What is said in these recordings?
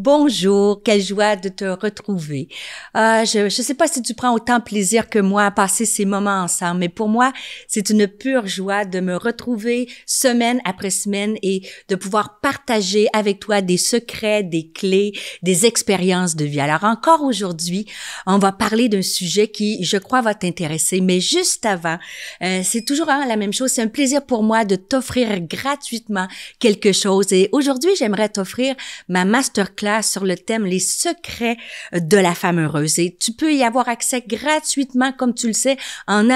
bonjour, quelle joie de te retrouver. Je sais pas si tu prends autant plaisir que moi à passer ces moments ensemble, mais pour moi, c'est une pure joie de me retrouver semaine après semaine et de pouvoir partager avec toi des secrets, des clés, des expériences de vie. Alors encore aujourd'hui, on va parler d'un sujet qui, je crois, va t'intéresser, mais juste avant, c'est toujours la même chose. C'est un plaisir pour moi de t'offrir gratuitement quelque chose. Et aujourd'hui, j'aimerais t'offrir ma masterclass sur le thème « Les secrets de la femme heureuse ». Et tu peux y avoir accès gratuitement, comme tu le sais, en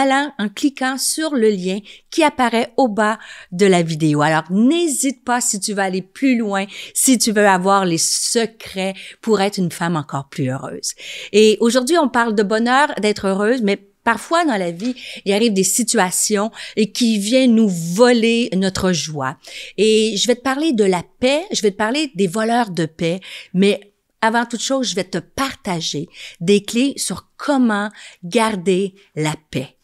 cliquant sur le lien qui apparaît au bas de la vidéo. Alors, n'hésite pas si tu veux aller plus loin, si tu veux avoir les secrets pour être une femme encore plus heureuse. Et aujourd'hui, on parle de bonheur, d'être heureuse, mais parfois, dans la vie, il arrive des situations qui viennent nous voler notre joie. Et je vais te parler de la paix, je vais te parler des voleurs de paix, mais avant toute chose, je vais te partager des clés sur comment garder la paix.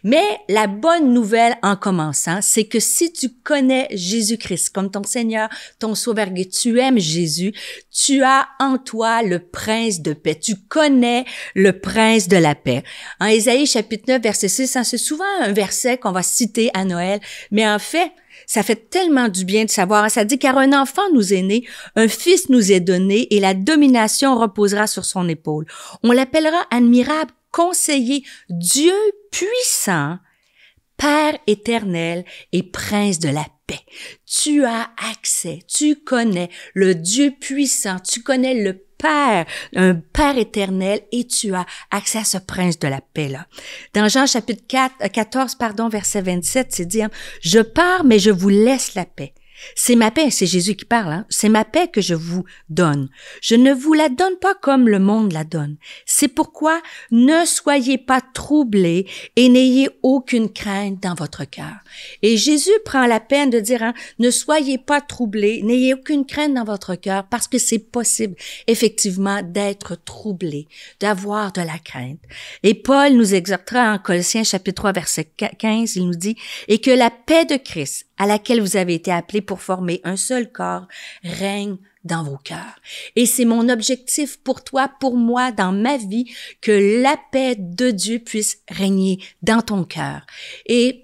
Mais la bonne nouvelle en commençant, c'est que si tu connais Jésus-Christ comme ton Seigneur, ton Sauveur, que tu aimes Jésus, tu as en toi le prince de paix. Tu connais le prince de la paix. En Ésaïe chapitre 9, verset 6, c'est souvent un verset qu'on va citer à Noël, mais en fait, ça fait tellement du bien de savoir. Ça dit, car un enfant nous est né, un fils nous est donné et la domination reposera sur son épaule. On l'appellera admirable, conseiller, Dieu puissant, Père éternel et prince de la paix. Tu as accès, tu connais le Dieu puissant, tu connais le Père, un Père éternel, et tu as accès à ce prince de la paix-là. Dans Jean chapitre 14, verset 27, c'est dit, « Je pars, mais je vous laisse la paix. C'est ma paix, c'est Jésus qui parle, c'est ma paix que je vous donne. Je ne vous la donne pas comme le monde la donne. C'est pourquoi ne soyez pas troublés et n'ayez aucune crainte dans votre cœur. » Et Jésus prend la peine de dire, ne soyez pas troublés, n'ayez aucune crainte dans votre cœur, parce que c'est possible, effectivement, d'être troublé, d'avoir de la crainte. Et Paul nous exhortera en Colossiens chapitre 3, verset 15, il nous dit, « Et que la paix de Christ, à laquelle vous avez été appelés pour former un seul corps, règne dans vos cœurs. » Et c'est mon objectif pour toi, pour moi, dans ma vie, que la paix de Dieu puisse régner dans ton cœur. Et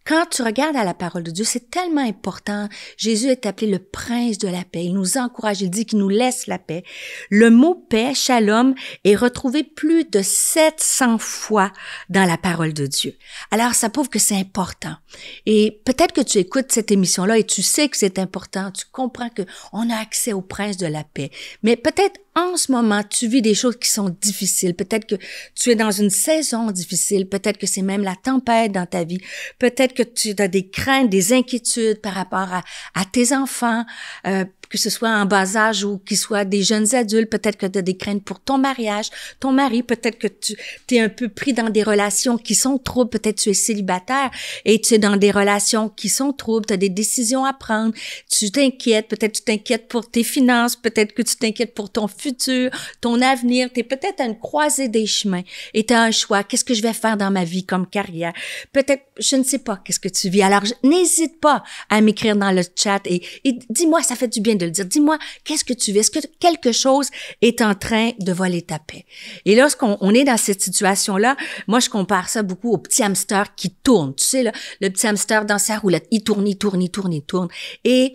quand tu regardes à la parole de Dieu, c'est tellement important. Jésus est appelé le prince de la paix. Il nous encourage, il dit qu'il nous laisse la paix. Le mot paix, shalom, est retrouvé plus de 700 fois dans la parole de Dieu. Alors, ça prouve que c'est important. Et peut-être que tu écoutes cette émission-là et tu sais que c'est important. Tu comprends que on a accès au prince de la paix. Mais peut-être en ce moment, tu vis des choses qui sont difficiles. Peut-être que tu es dans une saison difficile. Peut-être que c'est même la tempête dans ta vie. Peut-être que tu as des craintes, des inquiétudes par rapport à tes enfants, que ce soit en bas âge ou qu'ils soient des jeunes adultes. Peut-être que tu as des craintes pour ton mariage, ton mari. Peut-être que tu es un peu pris dans des relations qui sont troubles. Peut-être que tu es célibataire et tu es dans des relations qui sont troubles. Tu as des décisions à prendre. Tu t'inquiètes. Peut-être que tu t'inquiètes pour tes finances. Peut-être que tu t'inquiètes pour ton futur, ton avenir. Tu es peut-être à une croisée des chemins et tu as un choix. Qu'est-ce que je vais faire dans ma vie comme carrière? Peut-être, je ne sais pas qu'est-ce que tu vis. Alors, n'hésite pas à m'écrire dans le chat et dis-moi, ça fait du bien de le dire. Dis-moi, qu'est-ce que tu vis? Est-ce que quelque chose est en train de voler ta paix? Et lorsqu'on est dans cette situation-là, moi, je compare ça beaucoup au petit hamster qui tourne. Tu sais, là, le petit hamster dans sa roulette, il tourne, il tourne, il tourne, il tourne. Et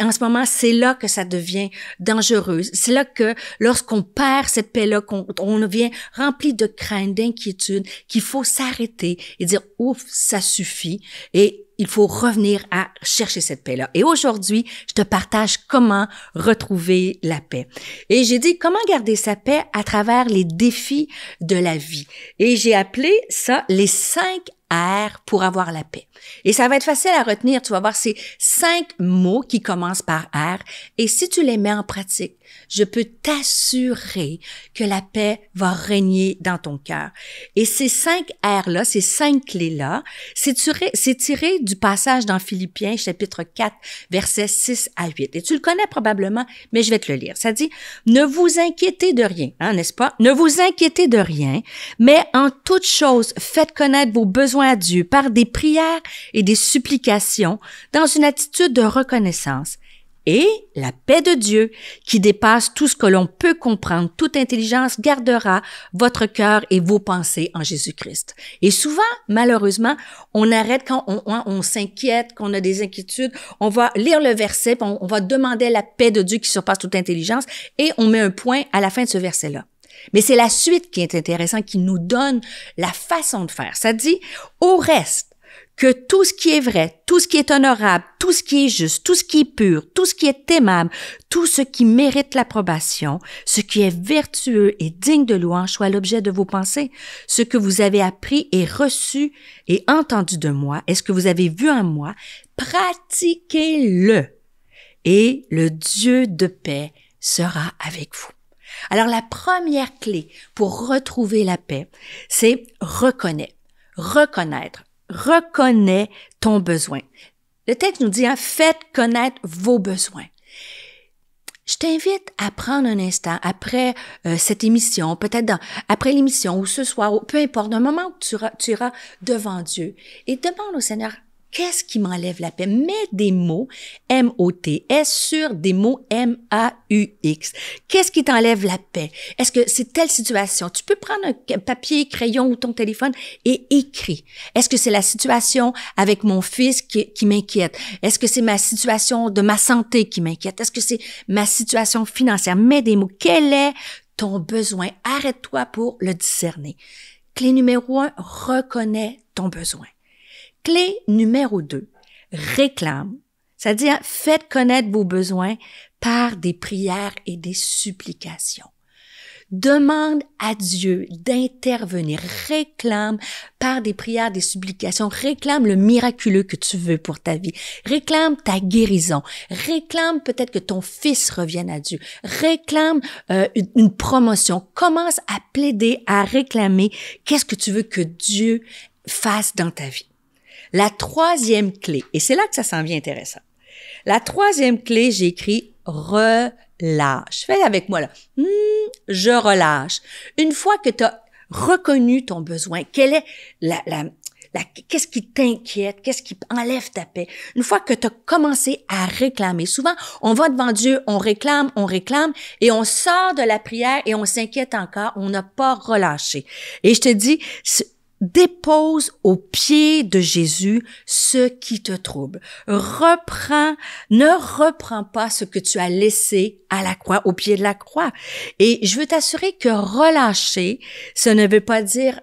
en ce moment, c'est là que ça devient dangereux. C'est là que lorsqu'on perd cette paix-là, qu'on devient rempli de crainte, d'inquiétude, qu'il faut s'arrêter et dire, ouf, ça suffit. Et il faut revenir à chercher cette paix-là. Et aujourd'hui, je te partage comment retrouver la paix. Et j'ai dit comment garder sa paix à travers les défis de la vie. Et j'ai appelé ça les 5 R pour avoir la paix. Et ça va être facile à retenir. Tu vas voir ces 5 mots qui commencent par R. Et si tu les mets en pratique, je peux t'assurer que la paix va régner dans ton cœur. Et ces 5 R-là, ces 5 clés-là, c'est tiré du passage dans Philippiens, chapitre 4, versets 6 à 8. Et tu le connais probablement, mais je vais te le lire. Ça dit, « Ne vous inquiétez de rien, n'est-ce pas? Ne vous inquiétez de rien, mais en toute chose, faites connaître vos besoins à Dieu par des prières et des supplications dans une attitude de reconnaissance. Et la paix de Dieu, qui dépasse tout ce que l'on peut comprendre, toute intelligence, gardera votre cœur et vos pensées en Jésus-Christ. Et souvent, malheureusement, on arrête quand on s'inquiète, qu'on a des inquiétudes, on va lire le verset, puis on va demander la paix de Dieu qui surpasse toute intelligence, et on met un point à la fin de ce verset-là. Mais c'est la suite qui est intéressante, qui nous donne la façon de faire. Ça dit, au reste, que tout ce qui est vrai, tout ce qui est honorable, tout ce qui est juste, tout ce qui est pur, tout ce qui est aimable, tout ce qui mérite l'approbation, ce qui est vertueux et digne de louange soit l'objet de vos pensées. Ce que vous avez appris et reçu et entendu de moi, est ce que vous avez vu en moi, pratiquez-le et le Dieu de paix sera avec vous. Alors, la première clé pour retrouver la paix, c'est reconnaître. Reconnais ton besoin. Le texte nous dit, faites connaître vos besoins. Je t'invite à prendre un instant après cette émission, peut-être après l'émission ou ce soir, ou peu importe, un moment où tu iras devant Dieu et demande au Seigneur, qu'est-ce qui m'enlève la paix? Mets des mots M-O-T-S sur des mots M-A-U-X. Qu'est-ce qui t'enlève la paix? Est-ce que c'est telle situation? Tu peux prendre un papier, crayon ou ton téléphone et écrire. Est-ce que c'est la situation avec mon fils qui m'inquiète? Est-ce que c'est ma situation de ma santé qui m'inquiète? Est-ce que c'est ma situation financière? Mets des mots. Quel est ton besoin? Arrête-toi pour le discerner. Clé numéro 1, reconnais ton besoin. Clé numéro 2, réclame. C'est-à-dire, faites connaître vos besoins par des prières et des supplications. Demande à Dieu d'intervenir. Réclame par des prières, des supplications. Réclame le miraculeux que tu veux pour ta vie. Réclame ta guérison. Réclame peut-être que ton fils revienne à Dieu. Réclame une promotion. Commence à plaider, à réclamer qu'est-ce que tu veux que Dieu fasse dans ta vie. La troisième clé, et c'est là que ça s'en vient intéressant. La troisième clé, j'ai écrit relâche. Fais avec moi là. Je relâche. Une fois que tu as reconnu ton besoin, quelle est qu'est-ce qui t'inquiète, qu'est-ce qui enlève ta paix? Une fois que tu as commencé à réclamer, souvent on va devant Dieu, on réclame, et on sort de la prière et on s'inquiète encore, on n'a pas relâché. Et je te dis, dépose aux pieds de Jésus ce qui te trouble. Ne reprends pas ce que tu as laissé à la croix, au pied de la croix. Et je veux t'assurer que relâcher, ça ne veut pas dire,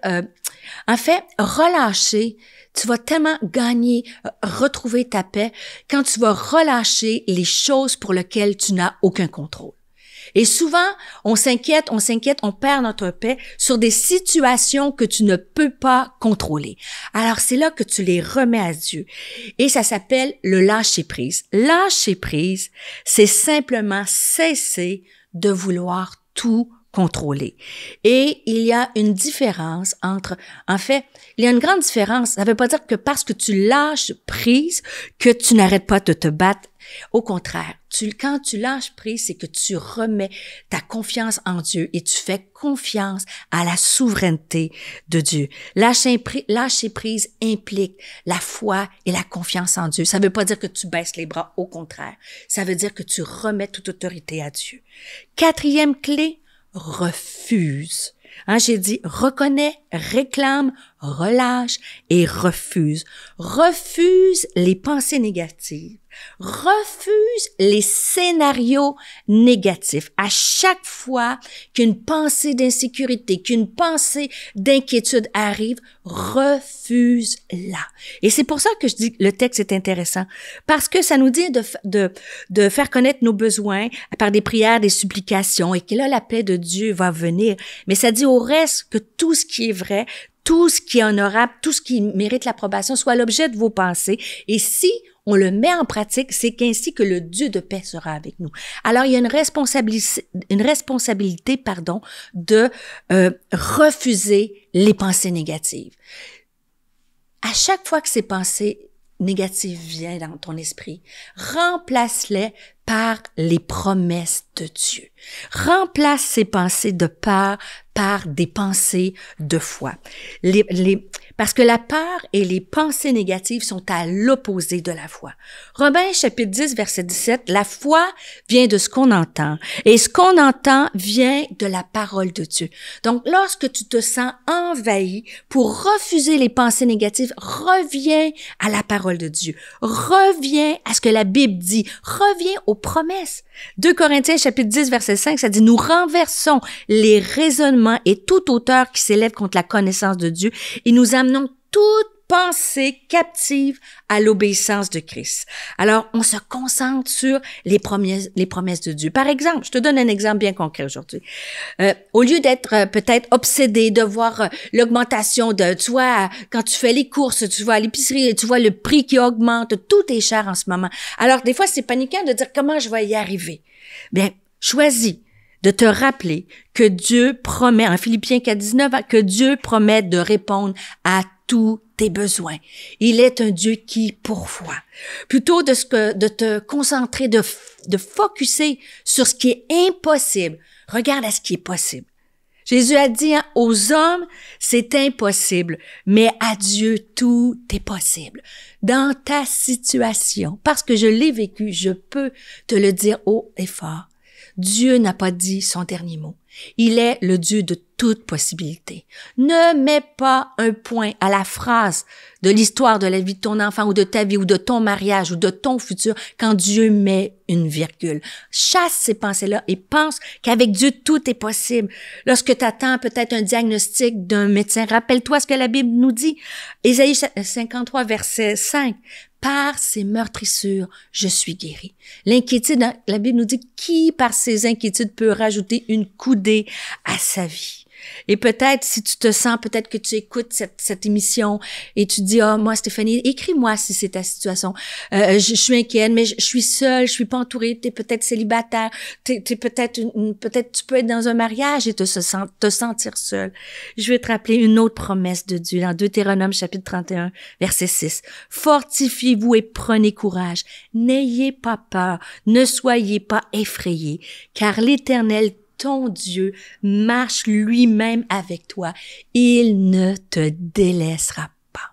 en fait, relâcher, tu vas tellement gagner, retrouver ta paix quand tu vas relâcher les choses pour lesquelles tu n'as aucun contrôle. Et souvent, on s'inquiète, on perd notre paix sur des situations que tu ne peux pas contrôler. Alors, c'est là que tu les remets à Dieu. Et ça s'appelle le lâcher-prise. Lâcher-prise, c'est simplement cesser de vouloir tout contrôler. Et il y a une différence il y a une grande différence. Ça ne veut pas dire que parce que tu lâches prise, que tu n'arrêtes pas de te battre. Au contraire, quand tu lâches prise, c'est que tu remets ta confiance en Dieu et tu fais confiance à la souveraineté de Dieu. Lâcher prise implique la foi et la confiance en Dieu. Ça ne veut pas dire que tu baisses les bras, au contraire. Ça veut dire que tu remets toute autorité à Dieu. Quatrième clé, refuse. J'ai dit reconnais, réclame, relâche et refuse. Refuse les pensées négatives. Refuse les scénarios négatifs. À chaque fois qu'une pensée d'insécurité, qu'une pensée d'inquiétude arrive, refuse-la. Et c'est pour ça que je dis que le texte est intéressant. Parce que ça nous dit de faire connaître nos besoins par des prières, des supplications et que là, la paix de Dieu va venir. Mais ça dit au reste que tout ce qui est vrai, tout ce qui est honorable, tout ce qui mérite l'approbation soit l'objet de vos pensées. Et si on le met en pratique, c'est qu'ainsi que le Dieu de paix sera avec nous. Alors, il y a une responsabilité, de refuser les pensées négatives. À chaque fois que ces pensées négatives viennent dans ton esprit, remplace-les par les promesses de Dieu. Remplace ces pensées de peur par des pensées de foi. Parce que la peur et les pensées négatives sont à l'opposé de la foi. Romains chapitre 10, verset 17, la foi vient de ce qu'on entend et ce qu'on entend vient de la parole de Dieu. Donc, lorsque tu te sens envahi pour refuser les pensées négatives, reviens à la parole de Dieu. Reviens à ce que la Bible dit. Reviens aux promesses. 2 Corinthiens chapitre 10, verset 5, ça dit, nous renversons les raisonnements et toute hauteur qui s'élève contre la connaissance de Dieu et nous amenons toute pensée captive à l'obéissance de Christ. Alors, on se concentre sur les promesses de Dieu. Par exemple, je te donne un exemple bien concret aujourd'hui. Au lieu d'être peut-être obsédé de voir l'augmentation de, tu vois, quand tu fais les courses, tu vas à l'épicerie, tu vois le prix qui augmente, tout est cher en ce moment. Alors, des fois, c'est paniquant de dire comment je vais y arriver. Bien, choisis de te rappeler que Dieu promet, en Philippiens 4:19, que Dieu promet de répondre à tous tes besoins. Il est un Dieu qui pourvoit. Plutôt de te concentrer, de focusser sur ce qui est impossible, regarde à ce qui est possible. Jésus a dit, aux hommes, c'est impossible, mais à Dieu, tout est possible. Dans ta situation, parce que je l'ai vécu, je peux te le dire haut et fort. Dieu n'a pas dit son dernier mot. Il est le Dieu de toute possibilité. Ne mets pas un point à la phrase de l'histoire de la vie de ton enfant ou de ta vie ou de ton mariage ou de ton futur quand Dieu met une virgule. Chasse ces pensées-là et pense qu'avec Dieu, tout est possible. Lorsque tu attends peut-être un diagnostic d'un médecin, rappelle-toi ce que la Bible nous dit. Ésaïe 53, verset 5. Par ses meurtrissures, je suis guéri. L'inquiétude, la Bible nous dit, qui par ses inquiétudes peut rajouter une coudée à sa vie? Et peut-être, si tu te sens, peut-être que tu écoutes cette émission et tu dis, moi, Stéphanie, écris-moi si c'est ta situation. Je suis inquiète, mais je suis seule, je suis pas entourée, t'es peut-être célibataire, t'es peut-être tu peux être dans un mariage et te sentir seule. Je vais te rappeler une autre promesse de Dieu dans Deutéronome chapitre 31, verset 6. Fortifiez-vous et prenez courage. N'ayez pas peur, ne soyez pas effrayés, car l'Éternel ton Dieu marche lui-même avec toi. Il ne te délaissera pas.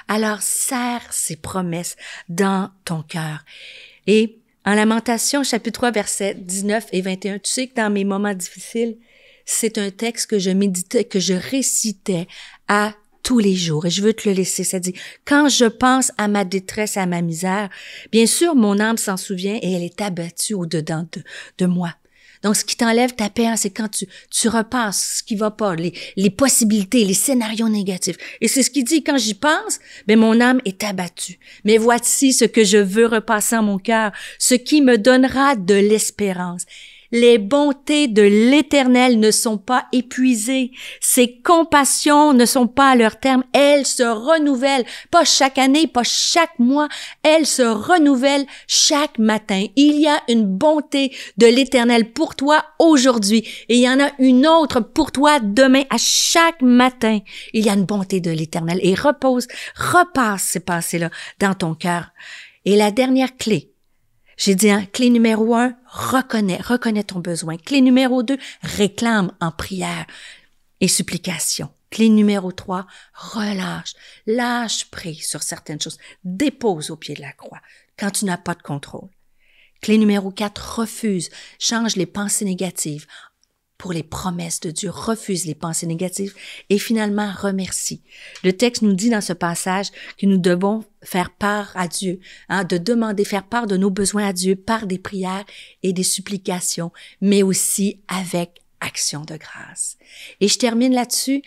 Alors, serre ces promesses dans ton cœur. Et en Lamentation, chapitre 3, versets 19 et 21, tu sais que dans mes moments difficiles, c'est un texte que je méditais, que je récitais à tous les jours. Et je veux te le laisser. Ça dit, quand je pense à ma détresse, à ma misère, bien sûr, mon âme s'en souvient et elle est abattue au-dedans de moi. Donc, ce qui t'enlève ta paix, c'est quand tu repasses ce qui va pas, les possibilités, les scénarios négatifs. Et c'est ce qu'il dit, quand j'y pense, ben mon âme est abattue. Mais voici ce que je veux repasser en mon cœur, ce qui me donnera de l'espérance. Les bontés de l'Éternel ne sont pas épuisées. Ses compassions ne sont pas à leur terme. Elles se renouvellent, pas chaque année, pas chaque mois. Elles se renouvellent chaque matin. Il y a une bonté de l'Éternel pour toi aujourd'hui et il y en a une autre pour toi demain. À chaque matin, il y a une bonté de l'Éternel et repasse ces pensées-là dans ton cœur. Et la dernière clé, j'ai dit, clé numéro 1, reconnais ton besoin. Clé numéro 2, réclame en prière et supplication. Clé numéro 3, lâche prise sur certaines choses. Dépose au pied de la croix quand tu n'as pas de contrôle. Clé numéro 4, change les pensées négatives pour les promesses de Dieu, refuse les pensées négatives et finalement remercie. Le texte nous dit dans ce passage que nous devons faire part à Dieu, faire part de nos besoins à Dieu par des prières et des supplications, mais aussi avec action de grâce. Et je termine là-dessus.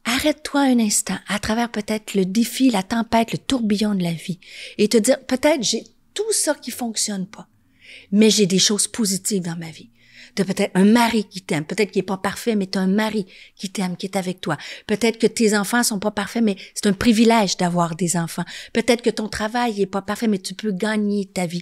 Arrête-toi un instant à travers peut-être le défi, la tempête, le tourbillon de la vie et te dire, peut-être j'ai tout ça qui fonctionne pas, mais j'ai des choses positives dans ma vie. Tu as peut-être un mari qui t'aime, peut-être qu'il est pas parfait, mais tu as un mari qui t'aime, qui est avec toi. Peut-être que tes enfants sont pas parfaits, mais c'est un privilège d'avoir des enfants. Peut-être que ton travail est pas parfait, mais tu peux gagner ta vie.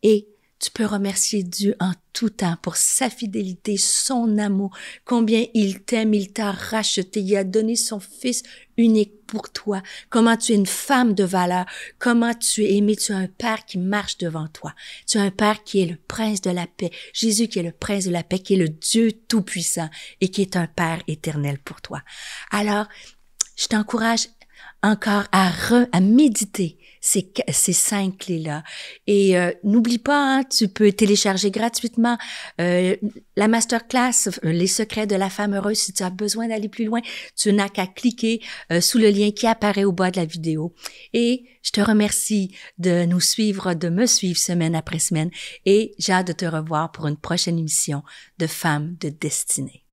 Et Tu peux remercier Dieu en tout temps pour sa fidélité, son amour, combien il t'aime, il t'a racheté, il a donné son Fils unique pour toi, comment tu es une femme de valeur, comment tu es aimé, tu as un Père qui marche devant toi, tu as un Père qui est le Prince de la paix, Jésus qui est le Prince de la paix, qui est le Dieu tout-puissant et qui est un Père éternel pour toi. Alors, je t'encourage encore à méditer ces 5 clés-là. Et n'oublie pas, hein, tu peux télécharger gratuitement la masterclass Les secrets de la femme heureuse. Si tu as besoin d'aller plus loin, tu n'as qu'à cliquer sous le lien qui apparaît au bas de la vidéo. Et je te remercie de nous suivre, de me suivre semaine après semaine. Et j'ai hâte de te revoir pour une prochaine émission de Femmes de Destinée.